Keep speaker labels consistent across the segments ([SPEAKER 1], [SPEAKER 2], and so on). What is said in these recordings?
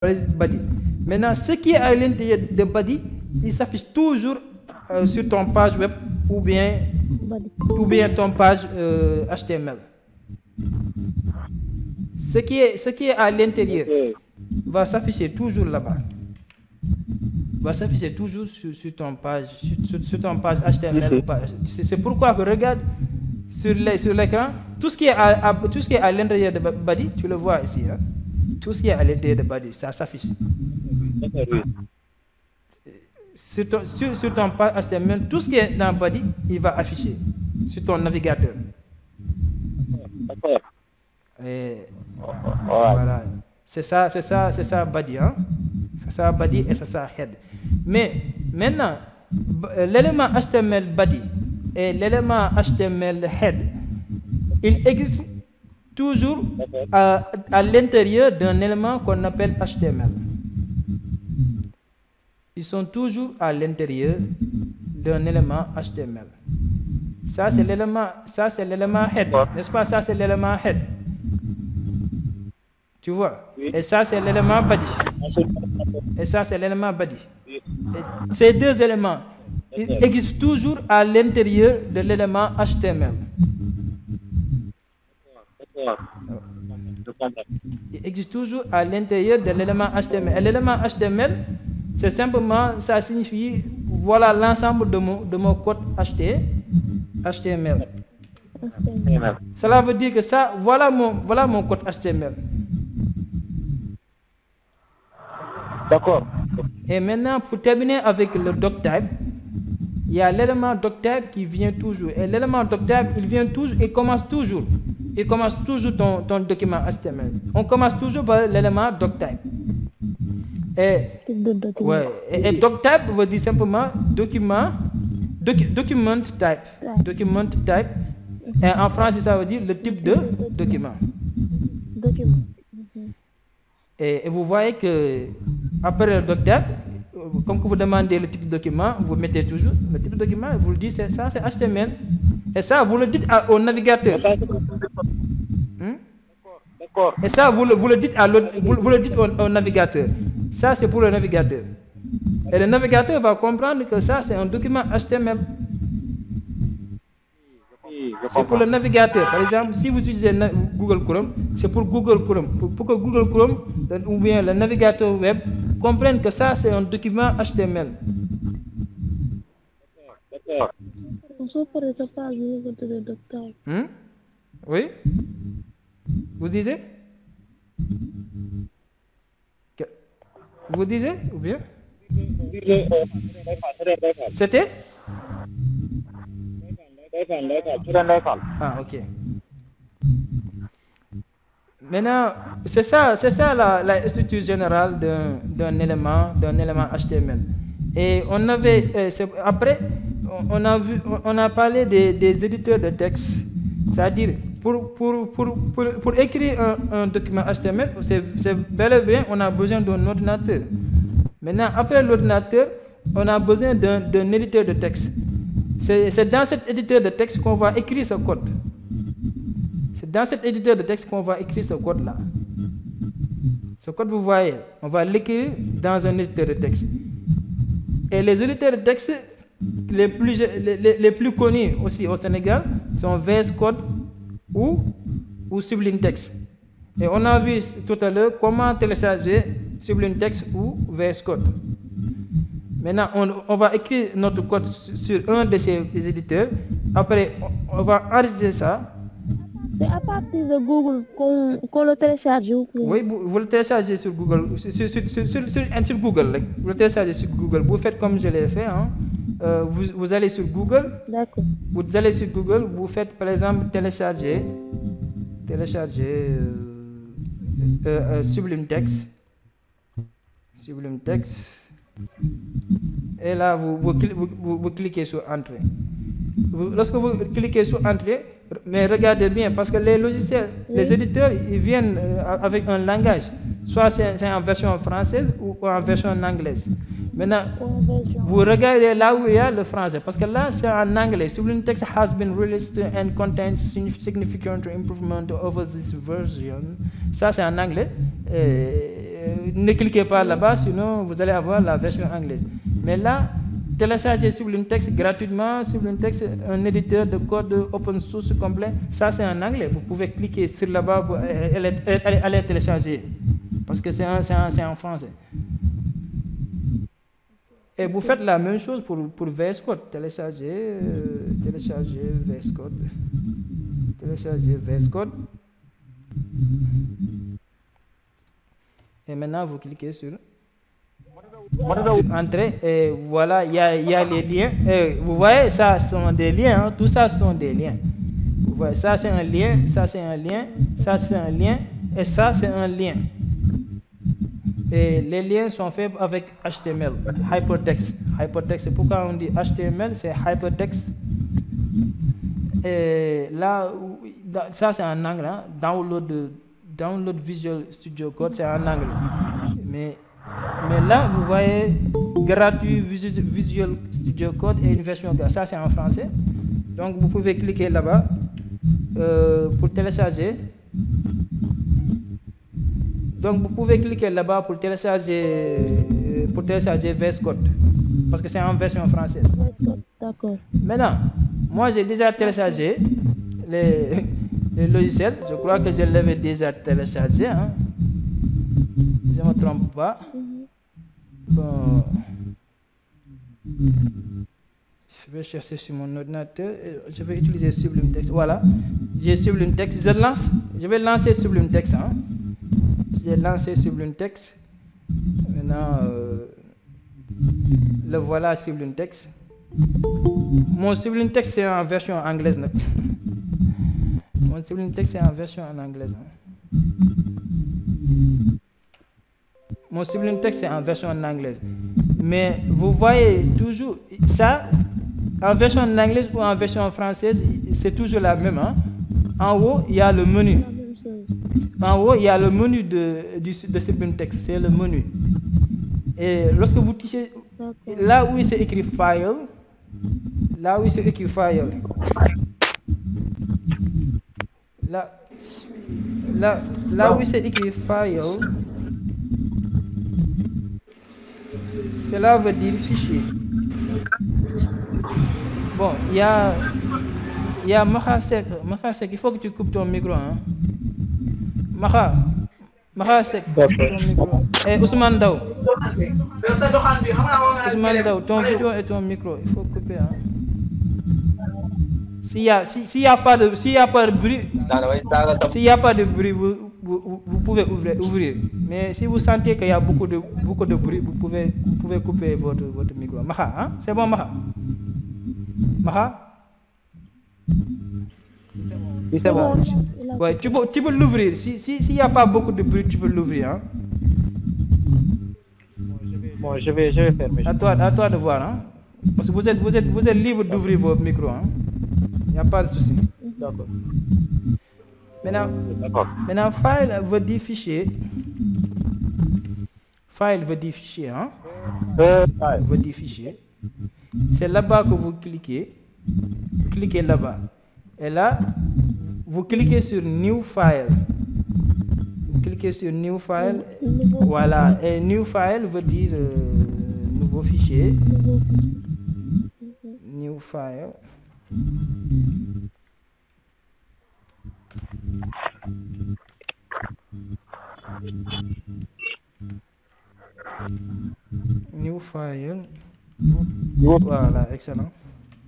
[SPEAKER 1] body. Maintenant, ce qui est à l'intérieur de body, il s'affiche toujours sur ton page web ou bien ton page HTML. Ce qui est à l'intérieur va s'afficher toujours là-bas. Va s'afficher toujours sur ton page HTML. C'est pourquoi regarde sur l'écran, tout ce qui est à l'intérieur de body, tu le vois ici. Hein? Tout ce qui est à l'intérieur de body, ça s'affiche. Sur ton page HTML, tout ce qui est dans body, il va afficher sur ton navigateur. Et voilà. C'est ça body. Hein? C'est ça body et c'est ça head. Mais maintenant, l'élément HTML body et l'élément HTML head, il existe toujours à l'intérieur d'un élément qu'on appelle HTML. Ils sont toujours à l'intérieur d'un élément HTML. Ça c'est l'élément head, n'est-ce pas? Ça c'est l'élément head. Tu vois? Et ça c'est l'élément body. Et ça c'est l'élément body. Et ces deux éléments, ils existent toujours à l'intérieur de l'élément HTML. Il existe toujours à l'intérieur de l'élément HTML. Et l'élément HTML, c'est simplement, ça signifie, voilà l'ensemble de mon code HTML. Cela veut dire que ça, voilà mon code HTML.
[SPEAKER 2] D'accord.
[SPEAKER 1] Et maintenant, pour terminer avec le doctype, il y a l'élément doctype qui vient toujours. Et l'élément doctype, il commence toujours ton document HTML. On commence toujours par l'élément doctype. Et doctype veut dire simplement document type. Document type. Et en français, ça veut dire le type de document. Et vous voyez que après le doctype, comme que vous demandez le type de document, vous mettez toujours le type de document, vous le dites, ça c'est HTML. Et ça, vous le dites au navigateur. Et ça, vous le dites au navigateur. Ça, c'est pour le navigateur. Et le navigateur va comprendre que ça, c'est un document HTML. C'est pour le navigateur. Par exemple, si vous utilisez Google Chrome, c'est pour Google Chrome. Pour que Google Chrome ou bien le navigateur web comprenne que ça, c'est un document HTML. Oui? Vous disiez? Vous disiez ou bien? C'était? Ah, ok. Maintenant, c'est ça la structure générale d'un élément HTML. Et après, on a parlé des éditeurs de texte. C'est-à-dire, pour écrire un document HTML, c'est bel et bien, on a besoin d'un ordinateur. Maintenant, après l'ordinateur, on a besoin d'un éditeur de texte. C'est dans cet éditeur de texte qu'on va écrire ce code. C'est dans cet éditeur de texte qu'on va écrire ce code-là. Ce code, vous voyez, on va l'écrire dans un éditeur de texte. Et les éditeurs de texte les plus connus aussi au Sénégal sont VS Code ou Sublime Text. Et on a vu tout à l'heure comment télécharger Sublime Text ou VS Code. Maintenant, on va écrire notre code sur un de ces éditeurs. Après, on va enregistrer ça.
[SPEAKER 3] C'est à partir de Google qu'on le télécharge.
[SPEAKER 1] Oui, vous le téléchargez sur Google. Sur Google. Vous le téléchargez sur Google. Vous faites comme je l'ai fait. Hein. Vous allez sur Google.
[SPEAKER 3] D'accord.
[SPEAKER 1] Vous allez sur Google. Vous faites par exemple télécharger Sublime Text. Sublime Text. Et là, vous cliquez sur Entrée. Lorsque vous cliquez sur Entrée, mais regardez bien, parce que les logiciels, les éditeurs, ils viennent avec un langage. Soit c'est en version française ou en version anglaise. Maintenant, vous regardez là où il y a le français, parce que là, c'est en anglais. Sublime Text has been released and contains significant improvement over this version. Ça, c'est en anglais. ne cliquez pas là-bas, sinon vous allez avoir la version anglaise. Mais là, télécharger Sublime Text gratuitement, Sublime Text, un éditeur de code open source complet, ça c'est en anglais. Vous pouvez cliquer sur là-bas pour aller télécharger, parce que c'est en français. Et vous faites la même chose pour VS Code. Télécharger VS Code. Télécharger VS Code. Et maintenant, vous cliquez sur Entrée. Et voilà, il y a les liens. Et vous voyez, ça sont des liens. Hein. Tout ça sont des liens. Vous voyez, ça c'est un lien, ça c'est un lien, ça c'est un lien, et ça c'est un lien. Et les liens sont faits avec HTML, hypertext. Hypertext, c'est pourquoi on dit HTML, c'est hypertext. Et là, ça c'est en anglais. Hein. Download Visual Studio Code, c'est en anglais. Mais là, vous voyez, gratuit Visual Studio Code et une version, ça c'est en français. Donc vous pouvez cliquer là-bas pour télécharger. Donc vous pouvez cliquer là-bas pour télécharger VS Code, parce que c'est en version française.
[SPEAKER 3] D'accord.
[SPEAKER 1] Maintenant, moi j'ai déjà téléchargé les logiciels. Je crois que je l'avais déjà téléchargé. Hein. Je ne me trompe pas. Bon. Je vais chercher sur mon ordinateur. Je vais utiliser Sublime Text. Voilà. J'ai Sublime Text. Je vais lancer Sublime Text. Hein. J'ai lancé Sublime Text. Maintenant, le voilà Sublime Text. Mon Sublime Text c'est en version anglaise. Mon Sublime Text c'est en version en anglaise. Hein. Mon Sublime Text c'est en version en anglaise. Mais vous voyez toujours ça, en version en anglaise ou en version française, c'est toujours la même. Hein. En haut, il y a le menu. En haut, il y a le menu de Sublime Text, c'est le menu. Et lorsque vous touchez, là où c'est écrit File, là où c'est écrit File, là où c'est écrit File, cela veut dire fichier. Bon, il y a Maha Sek, il faut que tu coupes ton micro. Hein. Maha Sek, ton micro. Et Ousmane Daou. Ousmane Daou, ton vidéo et ton micro, il faut couper. Hein. S'il y a pas de bruit, vous pouvez ouvrir. Mais si vous sentez qu'il y a beaucoup de bruit, vous pouvez couper votre micro. Maha, hein? C'est bon, Maha? Maha?
[SPEAKER 3] Oui, c'est bon.
[SPEAKER 1] Ouais, tu peux l'ouvrir. S'il n'y a pas beaucoup de bruit, tu peux l'ouvrir. Hein?
[SPEAKER 2] Bon, je vais fermer.
[SPEAKER 1] À toi de voir. Hein? Parce que vous êtes libre d'ouvrir vos micros. Hein? Il n'y a pas de souci.
[SPEAKER 2] D'accord.
[SPEAKER 1] Maintenant, file veut dire fichier. File veut dire fichier. Hein? Veut dire fichier. C'est là-bas que vous cliquez. Vous cliquez là-bas. Et là, vous cliquez sur New File. Vous cliquez sur New File. Voilà. Et New File veut dire nouveau fichier. New File. New File. Voilà, excellent.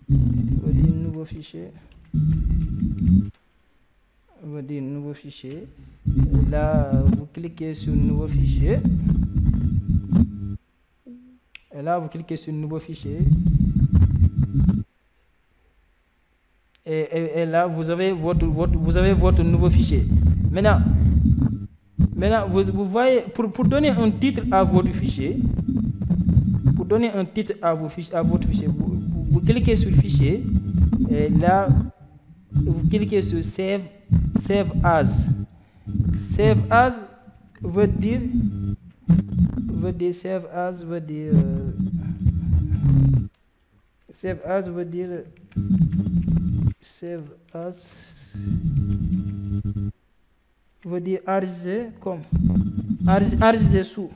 [SPEAKER 1] Veut dire nouveau fichier. Veut dire nouveau fichier. Et là, vous cliquez sur nouveau fichier. Et là, vous cliquez sur nouveau fichier. Et là, vous avez votre nouveau fichier. Maintenant vous voyez, pour donner un titre à votre fichier, votre fichier, vous cliquez sur fichier. Et là, vous cliquez sur Save As. Save As veut dire Save As veut dire enregistrer comme. enregistrer sous.